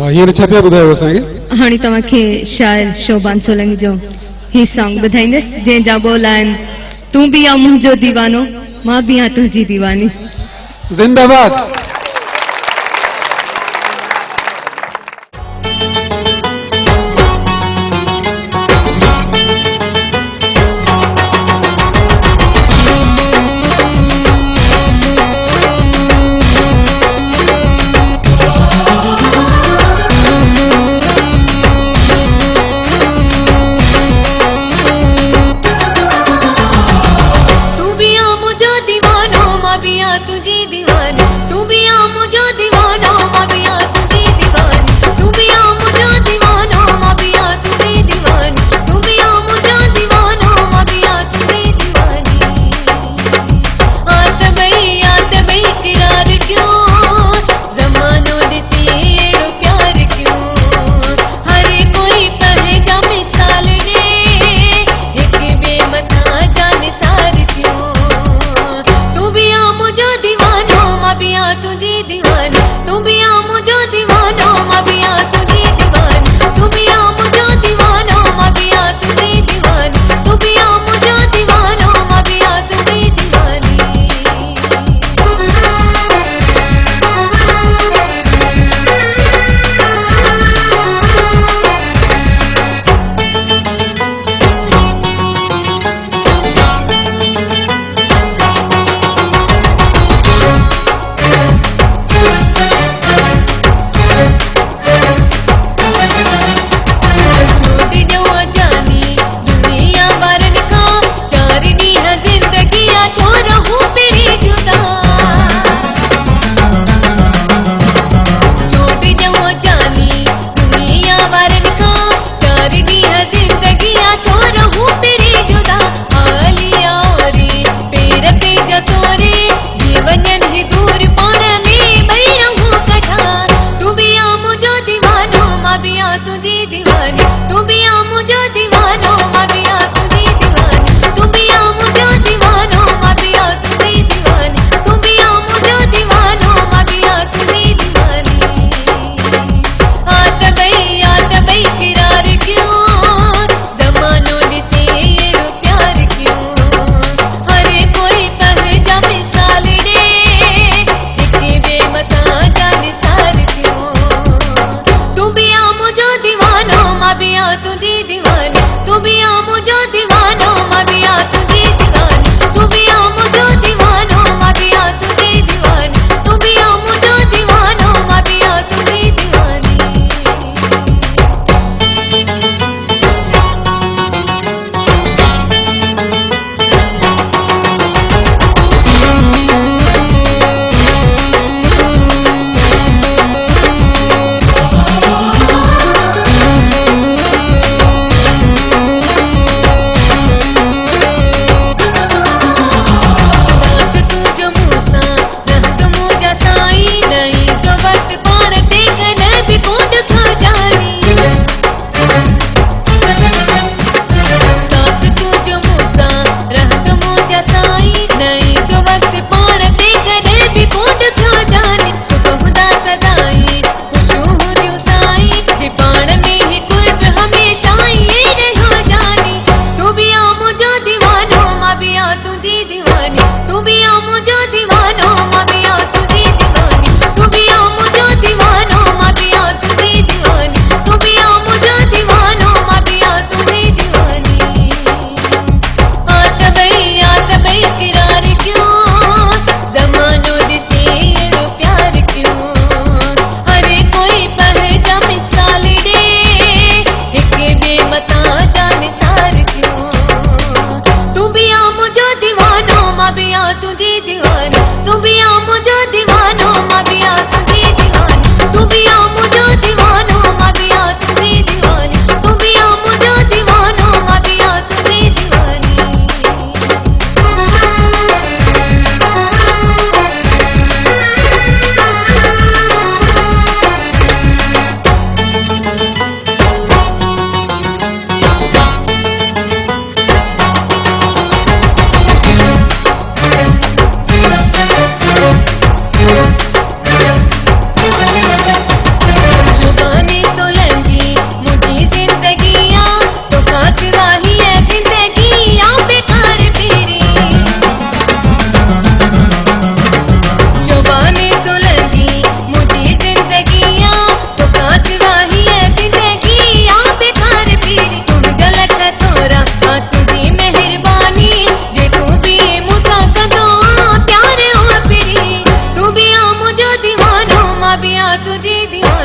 हींअर छा पिया ॿुधायो असांखे? हाणे तव्हांखे शायर शोभान सोलंकी जो ही सॉन्ग ॿुधाईंदसि जंहिंजा ॿोल आहिनि तूं बि आ मुंहिंजो दीवानो मां बि आ तुंहिंजी दीवानी। जिंदाबाद।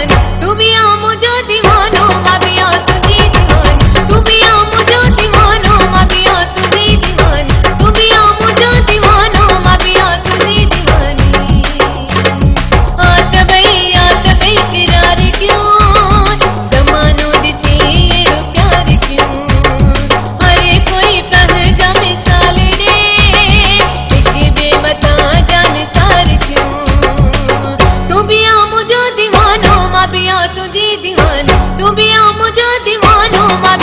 दीवानी तू भी आ मुझे दीवानो मैं भी आ तुझी दीवानी तू भी आ मुझे दीवानो मैं भी आ तुझी दीवानी तू भी आ मुझे दीवानो मैं भी आ तुझी दीवानी आत बई किरार क्यों जमानो दिसे एड़ो प्यार क्यों हरे कोई पहजा मिसाल दे एक बेमता जान सार क्यों तू भी आ मुझे दीवानो मैं भी आ तुझी दीवानी तू भी आ मुझे दीवानो मैं